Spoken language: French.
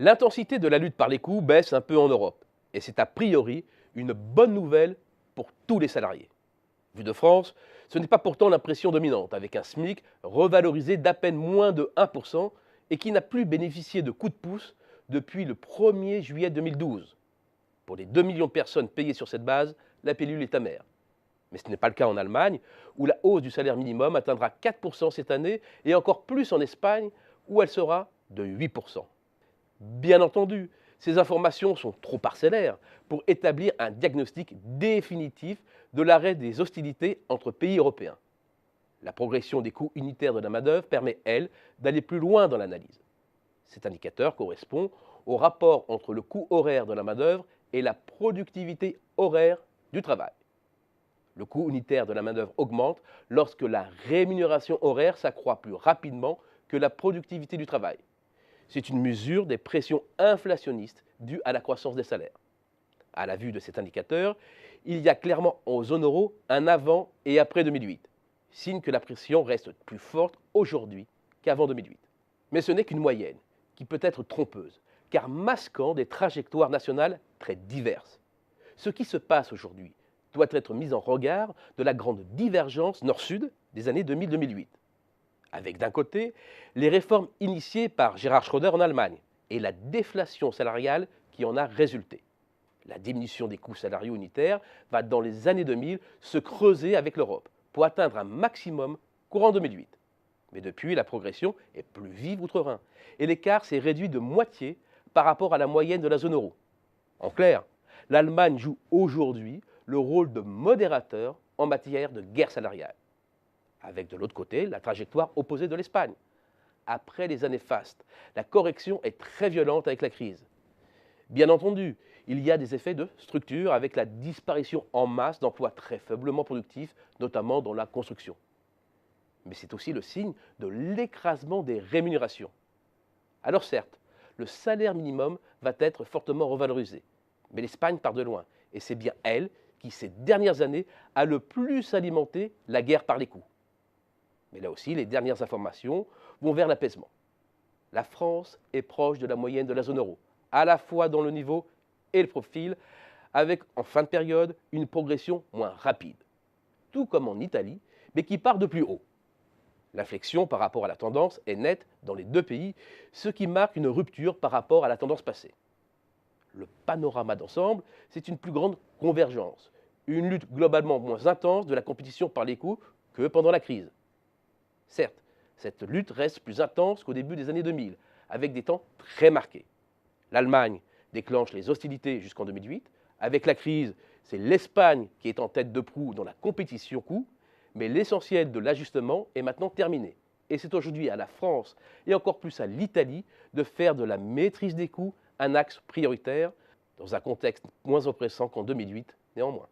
L'intensité de la lutte par les coûts baisse un peu en Europe, et c'est a priori une bonne nouvelle pour tous les salariés. Vu de France, ce n'est pas pourtant l'impression dominante, avec un SMIC revalorisé d'à peine moins de 1% et qui n'a plus bénéficié de coups de pouce depuis le 1er juillet 2012. Pour les 2 millions de personnes payées sur cette base, la pilule est amère. Mais ce n'est pas le cas en Allemagne, où la hausse du salaire minimum atteindra 4% cette année, et encore plus en Espagne, où elle sera de 8%. Bien entendu, ces informations sont trop parcellaires pour établir un diagnostic définitif de l'arrêt des hostilités entre pays européens. La progression des coûts unitaires de la main-d'œuvre permet, elle, d'aller plus loin dans l'analyse. Cet indicateur correspond au rapport entre le coût horaire de la main-d'œuvre et la productivité horaire du travail. Le coût unitaire de la main-d'œuvre augmente lorsque la rémunération horaire s'accroît plus rapidement que la productivité du travail. C'est une mesure des pressions inflationnistes dues à la croissance des salaires. À la vue de cet indicateur, il y a clairement en zone euro un avant et après 2008, signe que la pression reste plus forte aujourd'hui qu'avant 2008. Mais ce n'est qu'une moyenne, qui peut être trompeuse, car masquant des trajectoires nationales très diverses. Ce qui se passe aujourd'hui doit être mis en regard de la grande divergence nord-sud des années 2000-2008. Avec d'un côté les réformes initiées par Gerhard Schröder en Allemagne et la déflation salariale qui en a résulté. La diminution des coûts salariaux unitaires va dans les années 2000 se creuser avec l'Europe pour atteindre un maximum courant 2008. Mais depuis, la progression est plus vive outre-Rhin et l'écart s'est réduit de moitié par rapport à la moyenne de la zone euro. En clair, l'Allemagne joue aujourd'hui le rôle de modérateur en matière de guerre salariale. Avec de l'autre côté la trajectoire opposée de l'Espagne. Après les années fastes, la correction est très violente avec la crise. Bien entendu, il y a des effets de structure avec la disparition en masse d'emplois très faiblement productifs, notamment dans la construction. Mais c'est aussi le signe de l'écrasement des rémunérations. Alors certes, le salaire minimum va être fortement revalorisé, mais l'Espagne part de loin, et c'est bien elle qui, ces dernières années, a le plus alimenté la guerre par les coûts. Mais là aussi, les dernières informations vont vers l'apaisement. La France est proche de la moyenne de la zone euro, à la fois dans le niveau et le profil, avec en fin de période une progression moins rapide. Tout comme en Italie, mais qui part de plus haut. L'inflexion par rapport à la tendance est nette dans les deux pays, ce qui marque une rupture par rapport à la tendance passée. Le panorama d'ensemble, c'est une plus grande convergence, une lutte globalement moins intense de la compétition par les coûts que pendant la crise. Certes, cette lutte reste plus intense qu'au début des années 2000, avec des temps très marqués. L'Allemagne déclenche les hostilités jusqu'en 2008. Avec la crise, c'est l'Espagne qui est en tête de proue dans la compétition coûts, mais l'essentiel de l'ajustement est maintenant terminé. Et c'est aujourd'hui à la France et encore plus à l'Italie de faire de la maîtrise des coûts un axe prioritaire, dans un contexte moins oppressant qu'en 2008 néanmoins.